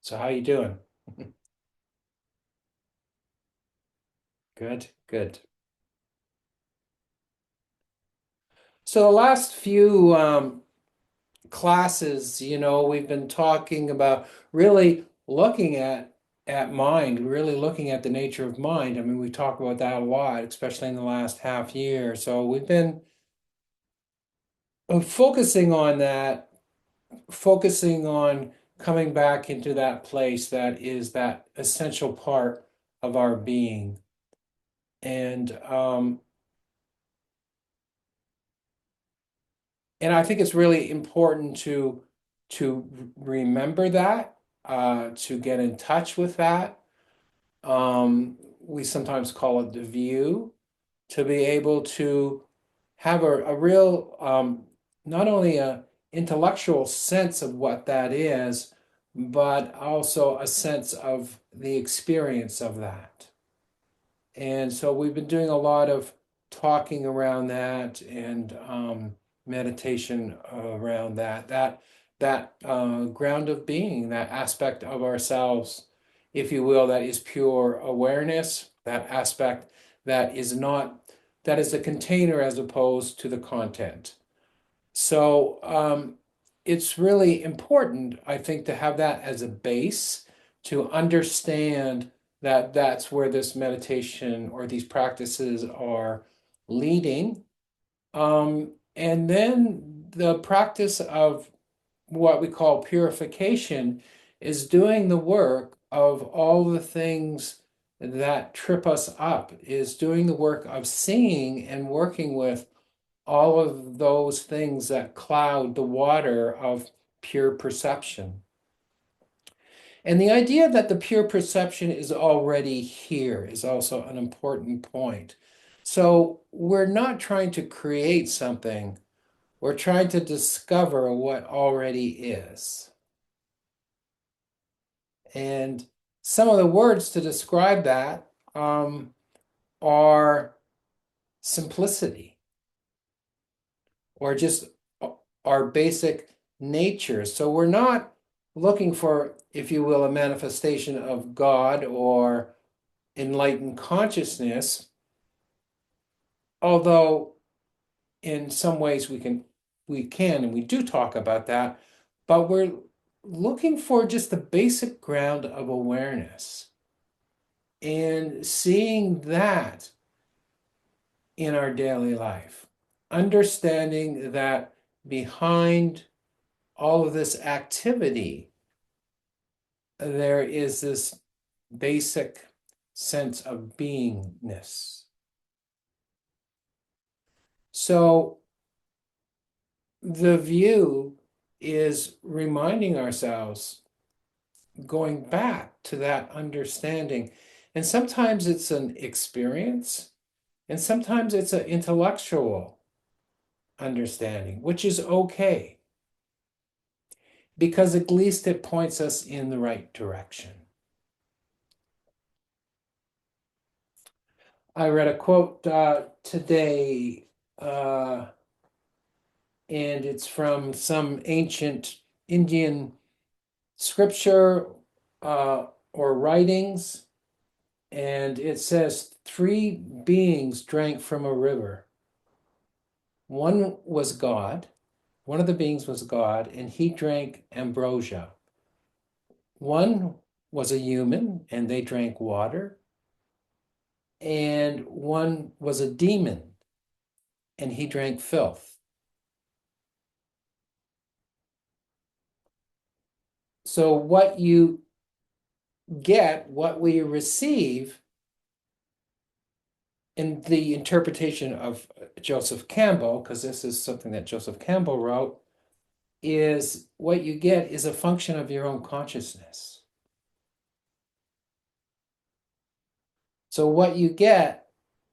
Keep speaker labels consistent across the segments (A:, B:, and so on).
A: So how you doing? Good, good. So the last few classes, we've been talking about really looking at mind, really looking at the nature of mind. I mean, we talk about that a lot, especially in the last half year. So we've been focusing on that, focusing on coming back into that place that is that essential part of our being. And I think it's really important to remember that, to get in touch with that. We sometimes call it the view, to be able to have a real, not only a intellectual sense of what that is, but also a sense of the experience of that. And so we've been doing a lot of talking around that and meditation around that ground of being, that aspect of ourselves, if you will, that is pure awareness, that aspect that is not, that is the container as opposed to the content. So it's really important, I think, to have that as a base to understand that that's where this meditation or these practices are leading. And then the practice of what we call purification is doing the work of all the things that trip us up, is doing the work of seeing and working with all of those things that cloud the water of pure perception. And the idea that the pure perception is already here is also an important point. So we're not trying to create something, we're trying to discover what already is. And some of the words to describe that are simplicity, or just our basic nature. So we're not looking for, if you will, a manifestation of God or enlightened consciousness, although in some ways we can and we do talk about that, but we're looking for just the basic ground of awareness and seeing that in our daily life, understanding that behind all of this activity, there is this basic sense of beingness. So the view is reminding ourselves, going back to that understanding. And sometimes it's an experience, and sometimes it's an intellectual understanding, which is okay, because at least it points us in the right direction. I read a quote today, and it's from some ancient Indian scripture or writings, and it says, three beings drank from a river. One was God, one of the beings was God, and he drank ambrosia. One was a human, and they drank water, and one was a demon, and he drank filth. So what you get, what we receive in the interpretation of Joseph Campbell, because this is something that Joseph Campbell wrote, is what you get is a function of your own consciousness. So what you get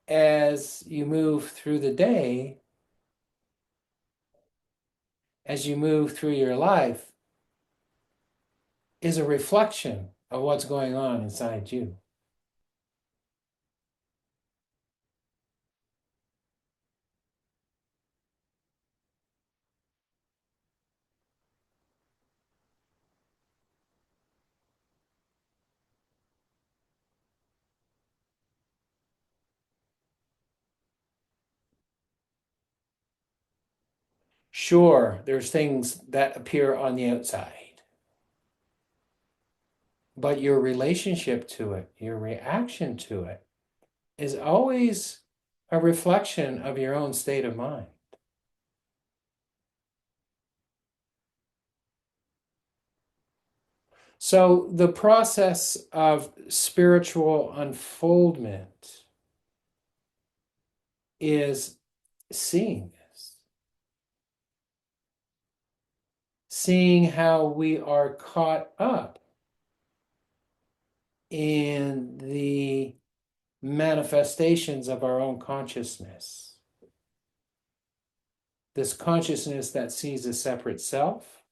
A: as you move through the day, as you move through your life, is a reflection of what's going on inside you. Sure, there's things that appear on the outside, but your relationship to it, your reaction to it, is always a reflection of your own state of mind. So the process of spiritual unfoldment is seeing this, seeing how we are caught up in the manifestations of our own consciousness. This consciousness that sees a separate self,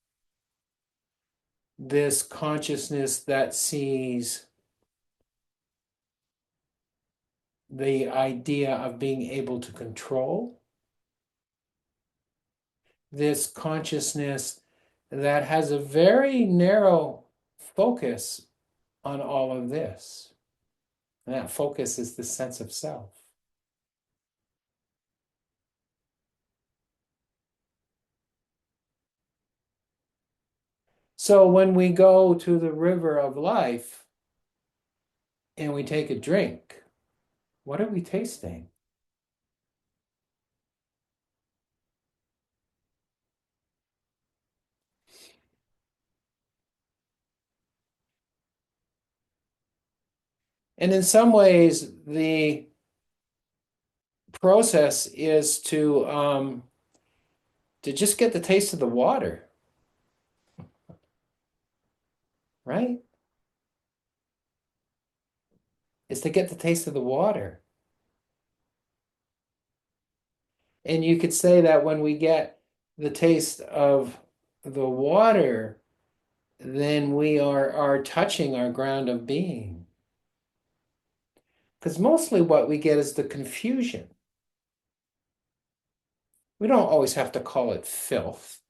A: this consciousness that sees the idea of being able to control, this consciousness that has a very narrow focus on all of this. And that focus is the sense of self. So when we go to the river of life and we take a drink, what are we tasting? And in some ways, the process is to just get the taste of the water, right? Is to get the taste of the water. And you could say that when we get the taste of the water, then we are touching our ground of being. Because mostly what we get is the confusion. We don't always have to call it filth,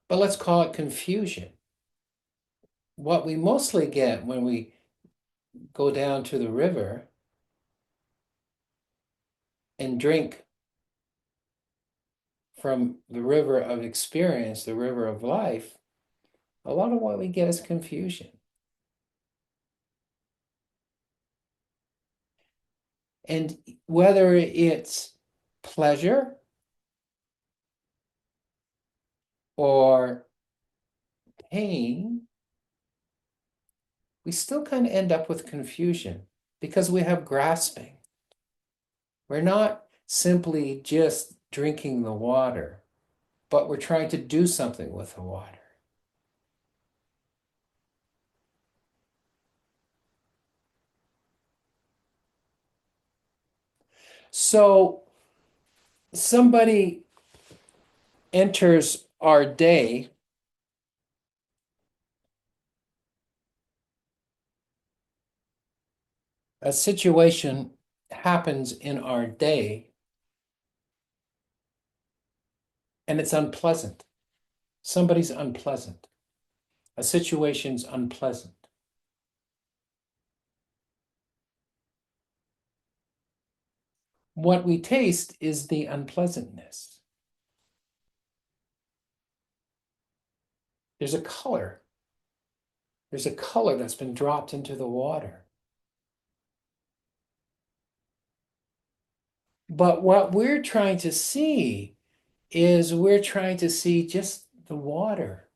A: but let's call it confusion. What we mostly get when we go down to the river and drink from the river of experience, the river of life, a lot of what we get is confusion. And whether it's pleasure or pain, we still kind of end up with confusion because we have grasping. We're not simply just drinking the water, but we're trying to do something with the water. So somebody enters our day, a situation happens in our day, and it's unpleasant. Somebody's unpleasant. A situation's unpleasant. What we taste is the unpleasantness. There's a color. There's a color that's been dropped into the water. But what we're trying to see is we're trying to see just the water,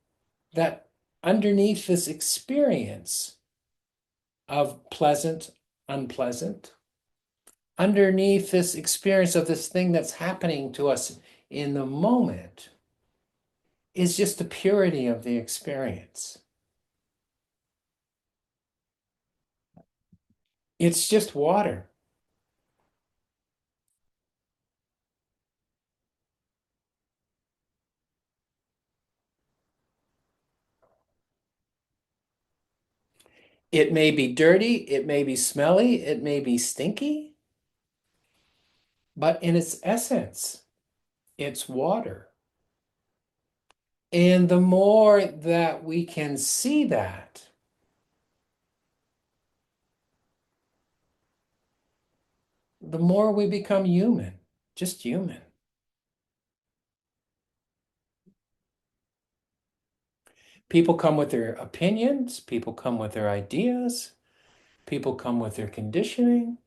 A: that underneath this experience of pleasant, unpleasant, underneath this experience of this thing that's happening to us in the moment is just the purity of the experience. It's just water. It may be dirty, it may be smelly, it may be stinky, but in its essence, it's water. And the more that we can see that, the more we become human, just human. People come with their opinions, people come with their ideas, people come with their conditioning.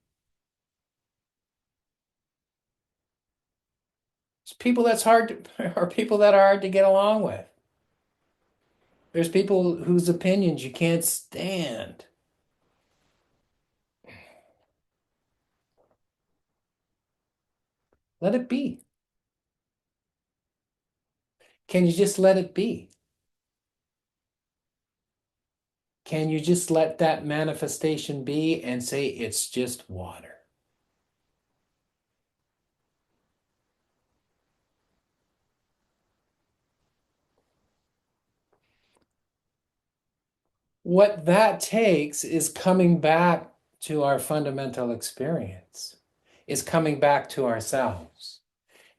A: It's people that's hard to, or people that are hard to get along with. There's people whose opinions you can't stand. Let it be. Can you just let it be? Can you just let that manifestation be and say it's just water? What that takes is coming back to our fundamental experience, is coming back to ourselves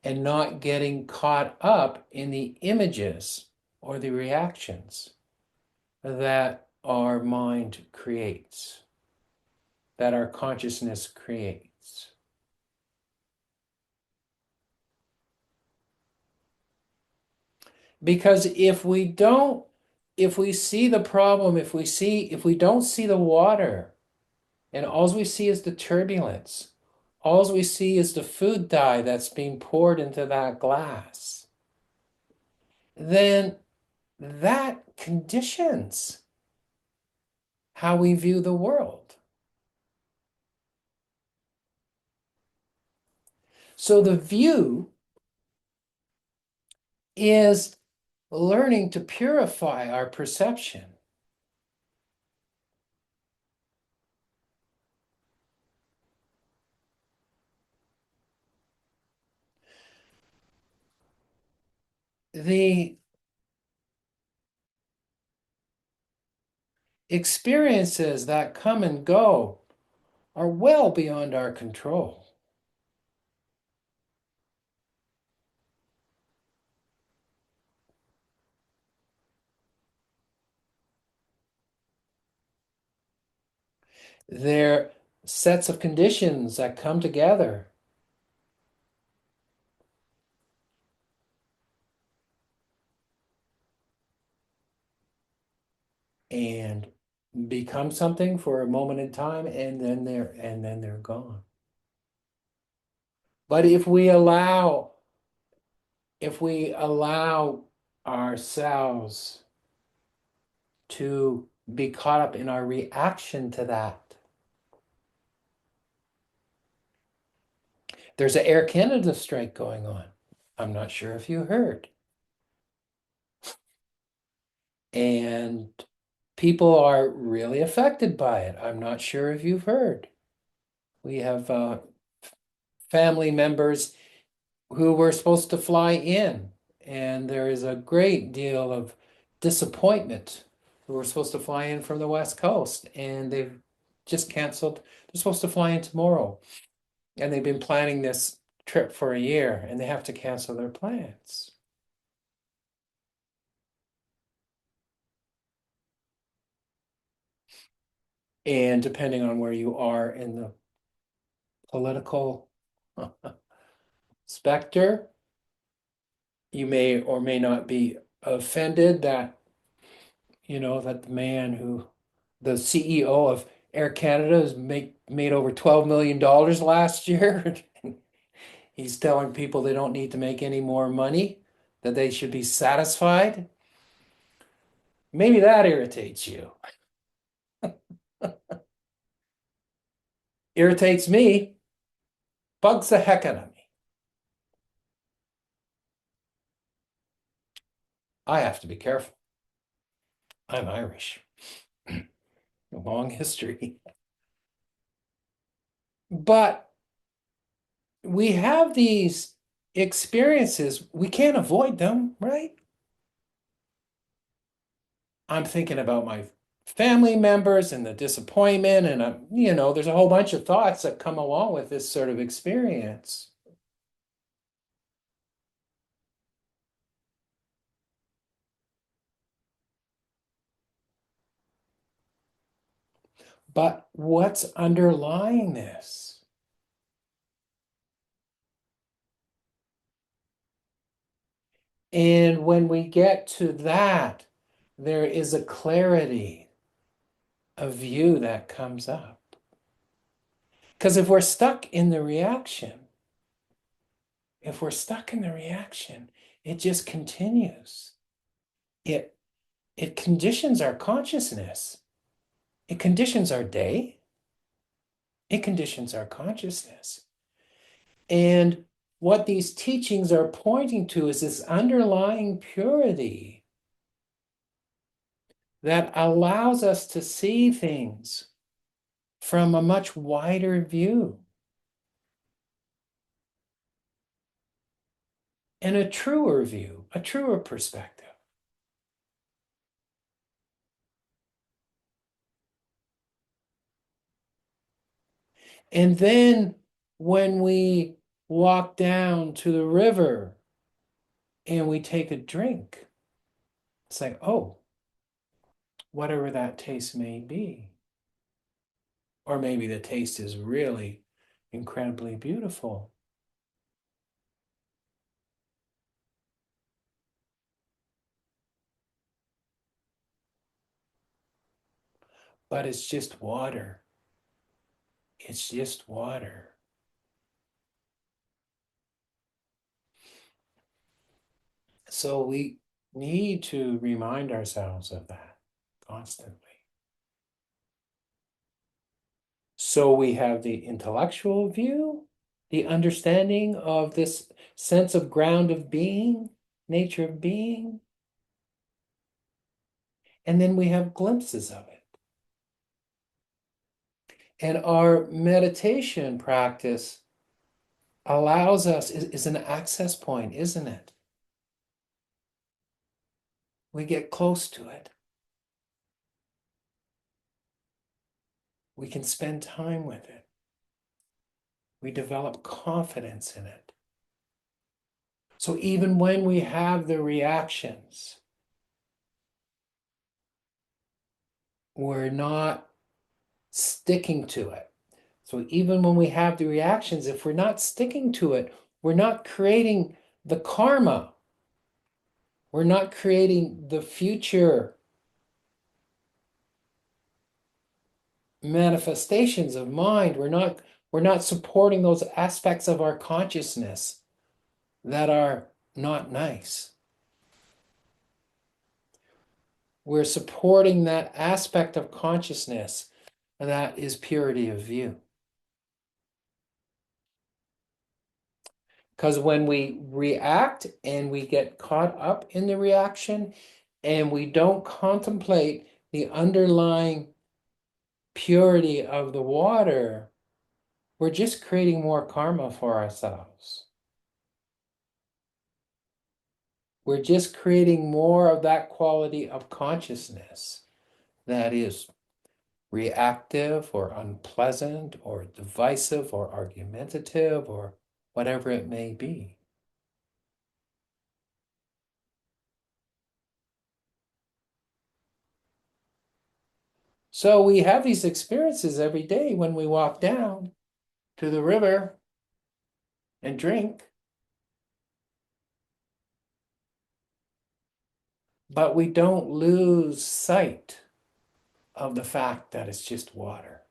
A: and not getting caught up in the images or the reactions that our mind creates, that our consciousness creates. Because if we see the problem, if we don't see the water, and all we see is the turbulence, all we see is the food dye that's being poured into that glass, then that conditions how we view the world. So the view is learning to purify our perception. The experiences that come and go are well beyond our control. They're sets of conditions that come together and become something for a moment in time, and then they're gone. But if we allow ourselves to be caught up in our reaction to that, there's an Air Canada strike going on. I'm not sure if you heard. And people are really affected by it. I'm not sure if you've heard. We have family members who were supposed to fly in, and there is a great deal of disappointment who were supposed to fly in from the West Coast, and they've just canceled. They're supposed to fly in tomorrow, and they've been planning this trip for a year, and they have to cancel their plans. And depending on where you are in the political specter, you may or may not be offended that, that the man the CEO of Air Canada has made over $12 million last year. He's telling people they don't need to make any more money, that they should be satisfied. Maybe that irritates you. Irritates me, bugs the heck out of me. I have to be careful. I'm Irish, a long history. But we have these experiences, we can't avoid them, right? I'm thinking about my family members and the disappointment, and there's a whole bunch of thoughts that come along with this sort of experience. But what's underlying this? And when we get to that, there is a clarity of view that comes up. Because if we're stuck in the reaction, it just continues. It it conditions our consciousness. It conditions our day. It conditions our consciousness. And what these teachings are pointing to is this underlying purity that allows us to see things from a much wider view and a truer view, a truer perspective. And then when we walk down to the river and we take a drink, it's like, oh, whatever that taste may be. Or maybe the taste is really incredibly beautiful. But it's just water. It's just water. So we need to remind ourselves of that constantly. So we have the intellectual view, the understanding of this sense of ground of being, nature of being, and then we have glimpses of it. And our meditation practice allows us, is an access point, isn't it? We get close to it. We can spend time with it. We develop confidence in it. So even when we have the reactions, we're not sticking to it. So even when we have the reactions, if we're not sticking to it, we're not creating the karma. We're not creating the future manifestations of mind. We're not supporting those aspects of our consciousness that are not nice. We're supporting that aspect of consciousness that is purity of view. Because when we react and we get caught up in the reaction and we don't contemplate the underlying purity of the water, we're just creating more karma for ourselves. We're just creating more of that quality of consciousness that is reactive or unpleasant or divisive or argumentative or whatever it may be. So we have these experiences every day when we walk down to the river and drink, but we don't lose sight of the fact that it's just water.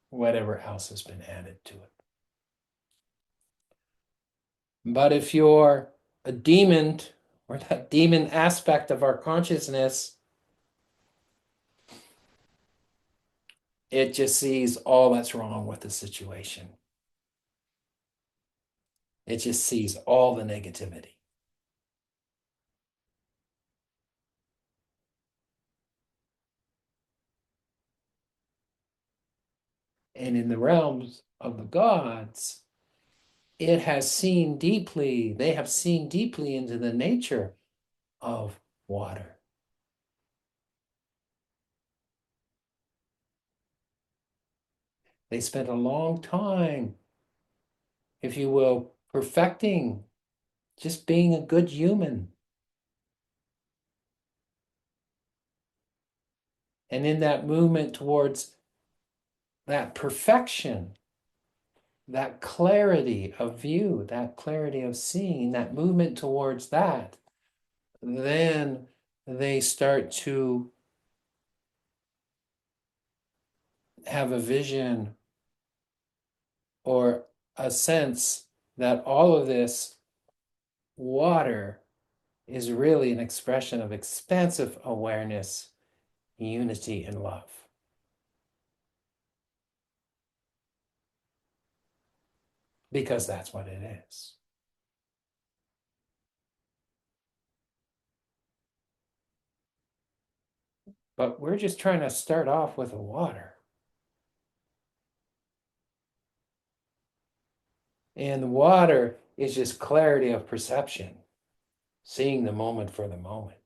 A: Whatever else has been added to it. But if you're a demon, or that demon aspect of our consciousness, it just sees all that's wrong with the situation. It just sees all the negativity. And in the realms of the gods, it has seen deeply, they have seen deeply into the nature of water. They spent a long time, if you will, perfecting just being a good human. And in that movement towards that perfection, that clarity of view, that clarity of seeing, that movement towards that, then they start to have a vision or a sense that all of this water is really an expression of expansive awareness, unity, and love. Because that's what it is. But we're just trying to start off with the water. And the water is just clarity of perception, seeing the moment for the moment,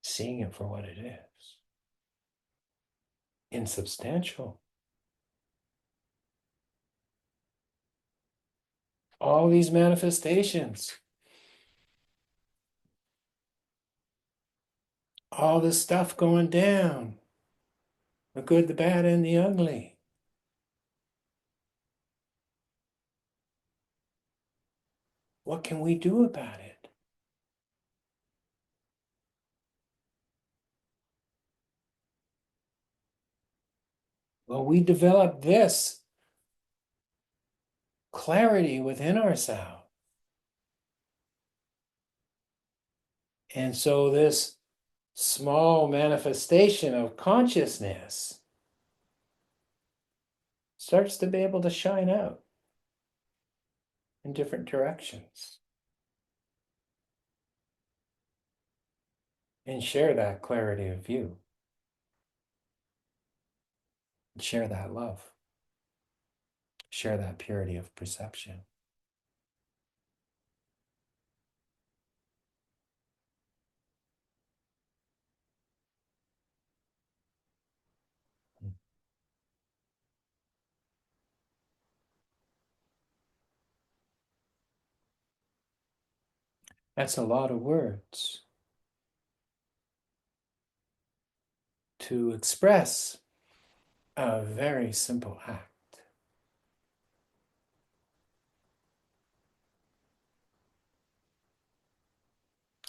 A: seeing it for what it is, insubstantial. All these manifestations, all this stuff going down, the good, the bad, and the ugly. What can we do about it? Well, we develop this clarity within ourselves. And so this small manifestation of consciousness starts to be able to shine out in different directions and share that clarity of view, and share that love, share that purity of perception. That's a lot of words to express a very simple act.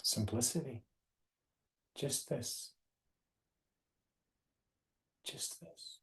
A: Simplicity. Just this. Just this.